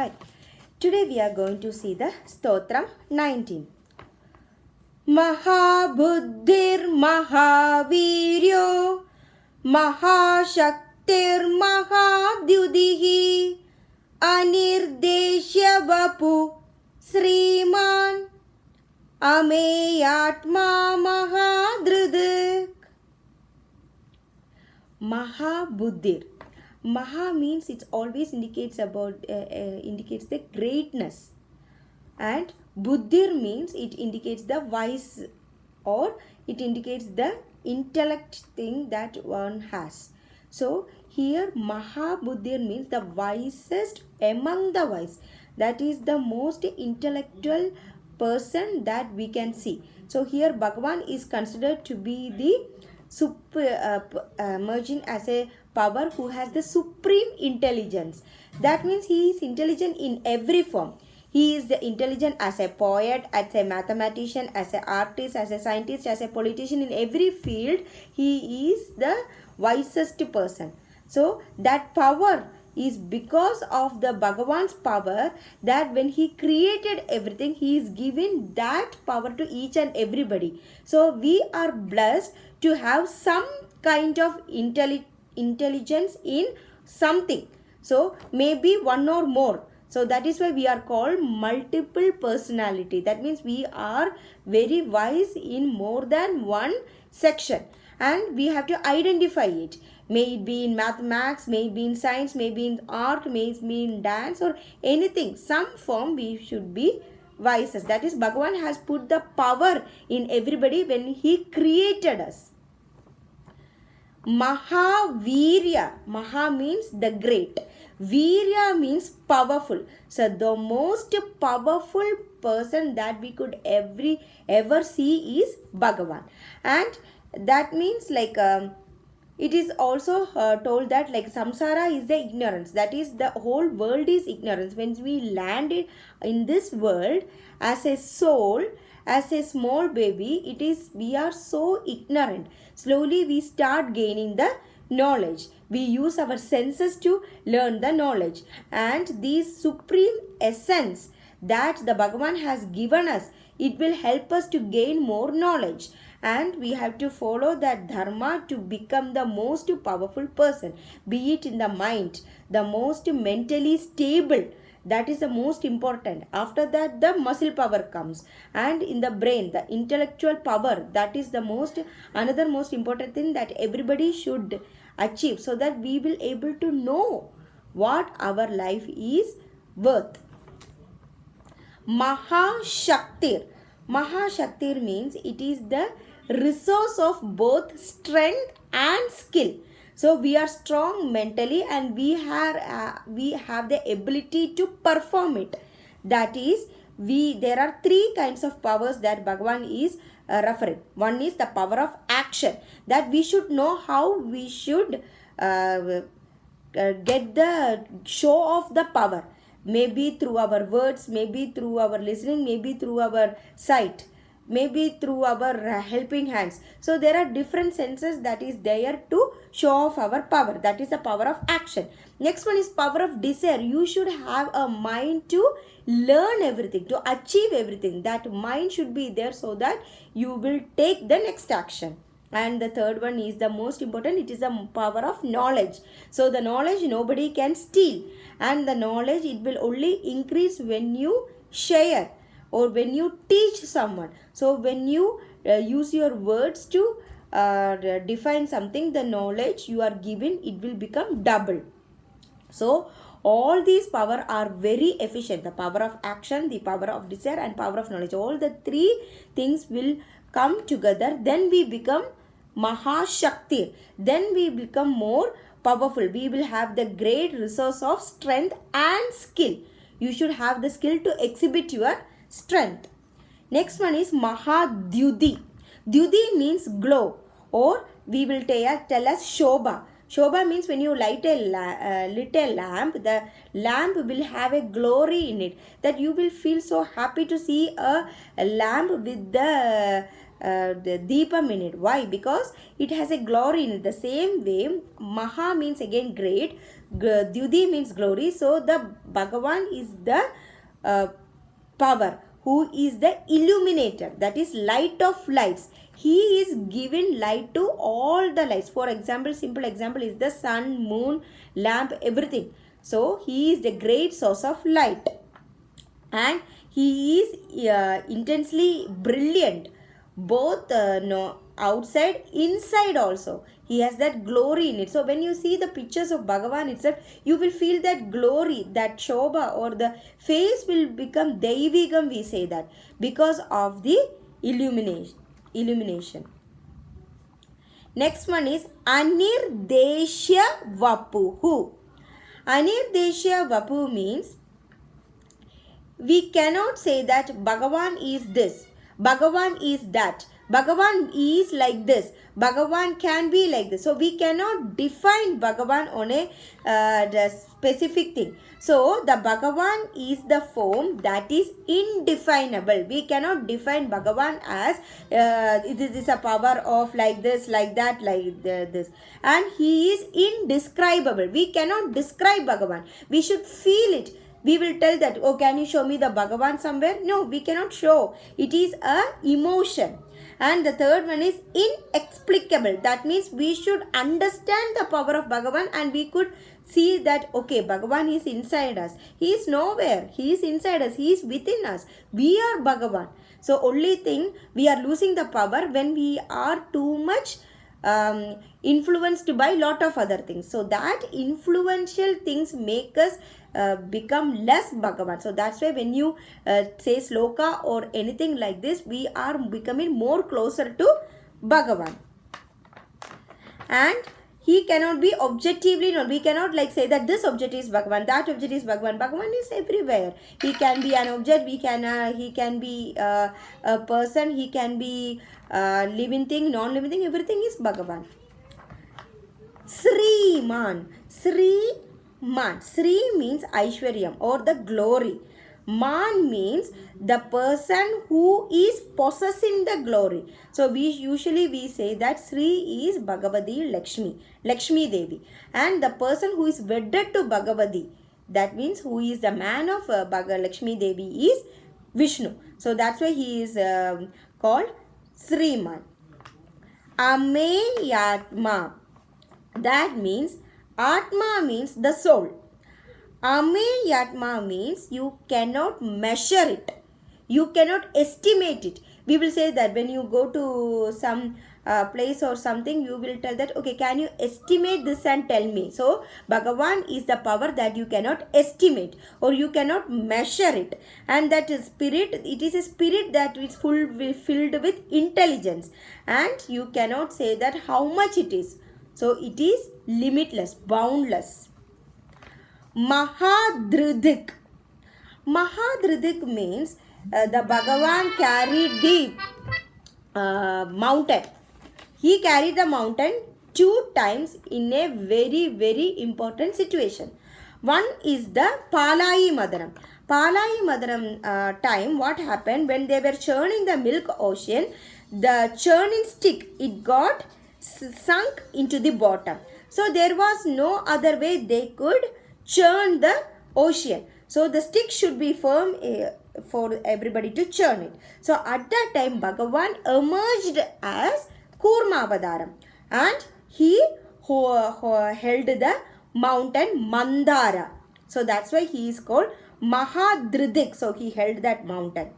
Hi. Today we are going to see the Stotram 19. Mahabuddhir Mahaviryo Mahashaktir Mahadyudihi Anirdeshya Vapu Sriman Ameyatma Mahadrudik. Mahabuddhir. Maha means it always indicates indicates the greatness, and Buddhir means it indicates the wise, or it indicates the intellect thing that one has. So here Mahabuddhir means the wisest among the wise. That is the most intellectual person that we can see. So here Bhagavan is considered to be the emerging as a power who has the supreme intelligence. That means he is intelligent in every form. He is the intelligent as a poet, as a mathematician, as an artist, as a scientist, as a politician. In every field, he is the wisest person. So that power is because of the Bhagavan's power, that when he created everything, he is giving that power to each and everybody. So we are blessed to have some kind of intelligence in something. So maybe one or more. So that is why we are called multiple personality. That means we are very wise in more than one section, and we have to identify it. May it be in mathematics, may it be in science, may it be in art, may it be in dance, or anything. Some form we should be wisest. That is, Bhagavan has put the power in everybody when he created us. Mahavirya. Maha means the great. Virya means powerful. So the most powerful person that we could ever see is Bhagavan. And that means it is also told that samsara is the ignorance. That is, the whole world is ignorance. When we landed in this world as a soul, as a small baby, we are so ignorant. Slowly we start gaining the knowledge. We use our senses to learn the knowledge, and this supreme essence that the Bhagavan has given us, it will help us to gain more knowledge, and we have to follow that dharma to become the most powerful person, be it in the mind, the most mentally stable. That is the most important. After that, the muscle power comes, and in the brain, the intellectual power, that is the another most important thing that everybody should achieve, so that we will able to know what our life is worth. Mahashaktir. Mahashaktir means it is the resource of both strength and skill. So we are strong mentally, and we have the ability to perform it. That is, there are three kinds of powers that Bhagavan is referring. One is the power of action, that we should know how we should get the show of the power. Maybe through our words, maybe through our listening, maybe through our sight, maybe through our helping hands. So there are different senses that is there to show off our power. That is the power of action. Next one is power of desire. You should have a mind to learn everything, to achieve everything. That mind should be there so that you will take the next action. And the third one is the most important. It is the power of knowledge. So the knowledge nobody can steal, and the knowledge, it will only increase when you share or when you teach someone. So when you use your words to define something, the knowledge you are given, it will become double. So all these power are very efficient. The power of action, the power of desire, and power of knowledge. All the three things will come together. Then we become Mahashakti. Then we become more powerful. We will have the great resource of strength and skill. You should have the skill to exhibit your strength. Next one is Mahadyudi. Dyudi means glow, or we will tell us Shobha. Shobha means when you light a lamp, the lamp will have a glory in it, that you will feel so happy to see a lamp with the deepam in it. Why? Because it has a glory in it. The same way, Maha means again great. Dyudi means glory. So the Bhagavan is the power, who is the illuminator, that is light of lights. He is given light to all the lights. For example, simple example is the sun, moon, lamp, everything. So he is the great source of light, and he is intensely brilliant, both outside, inside also. He has that glory in it. So when you see the pictures of Bhagavan itself, you will feel that glory, that shobha, or the face will become Deivigam, we say that, because of the illumination. Next one is Anirdeshya Vapuhu. Anirdeshya Vapu means we cannot say that Bhagavan is this, Bhagavan is that, Bhagavan is like this, Bhagavan can be like this. So we cannot define Bhagavan on a specific thing. So the Bhagavan is the form that is indefinable. We cannot define Bhagavan as it is a power of like this, like that, like this. And he is indescribable. We cannot describe Bhagavan. We should feel it. We will tell that, oh, can you show me the Bhagavan somewhere? No, we cannot show. It is a emotion. And the third one is inexplicable. That means we should understand the power of Bhagavan, and we could see that, okay, Bhagavan is inside us. He is nowhere. He is inside us. He is within us. We are Bhagavan. So only thing, we are losing the power when we are too much influenced by lot of other things. So that influential things make us become less Bhagavan. So that's why when you say sloka or anything like this, we are becoming more closer to Bhagavan. And he cannot be objectively known. We cannot like say that this object is Bhagavan, that object is Bhagavan. Bhagavan is everywhere. He can be an object. He can be a person. He can be living thing, non-living thing. Everything is Bhagavan. Sriman. Sri means Aishwaryam or the glory. Man means the person who is possessing the glory. So we usually say that Sri is Bhagavati Lakshmi Devi, and the person who is wedded to Bhagavati, that means who is the man of Lakshmi Devi, is Vishnu. So that's why he is called Sriman. Ameyatma, that means Atma means the soul. Ameyatma means you cannot measure it. You cannot estimate it. We will say that when you go to some place or something, you will tell that, okay, can you estimate this and tell me? So Bhagavan is the power that you cannot estimate or you cannot measure it. And that is spirit, it is a spirit that is filled with intelligence. And you cannot say that how much it is. So it is limitless, boundless. Mahadridik. Mahadridik means the Bhagavan carried the mountain. He carried the mountain 2 times in a very, very important situation. One is the Palai Madaram. Palai Madaram time, what happened when they were churning the milk ocean, the churning stick, it got sunk into the bottom. So there was no other way they could churn the ocean. So the stick should be firm for everybody to churn it. So at that time Bhagavan emerged as Kurma Avadaram, and he held the mountain Mandara. So that's why he is called Mahadridik. So he held that mountain.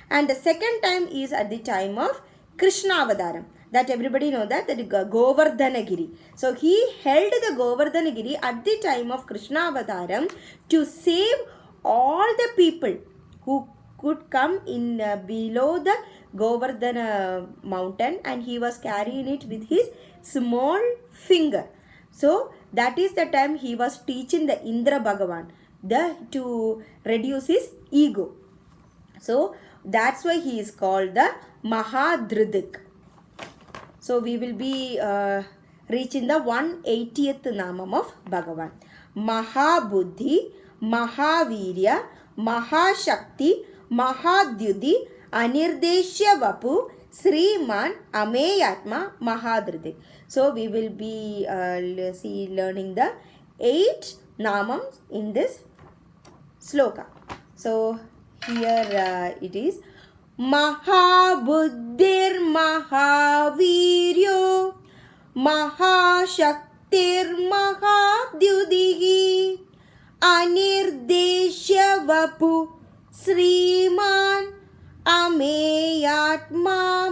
And the second time is at the time of Krishna Avadaram. That everybody know that Govardhanagiri. So he held the Govardhanagiri at the time of Krishna Avadaram to save all the people who could come in below the Govardhana mountain, and he was carrying it with his small finger. So that is the time he was teaching the Indra Bhagavan to reduce his ego. So that's why he is called the Mahadridik. So we will be reaching the 180th Namam of Bhagavan. Mahabuddhi, Mahavirya, Mahashakti, Mahadyudi, Anirdeshya Vapu, Sriman, Ameyatma, Mahadridik. So we will be learning the 8 namams in this sloka. So here it is Mahabuddhir Mahaviryo Mahashaktir Mahadyudihi Anirdeshya Vapu Sriman Ameyatma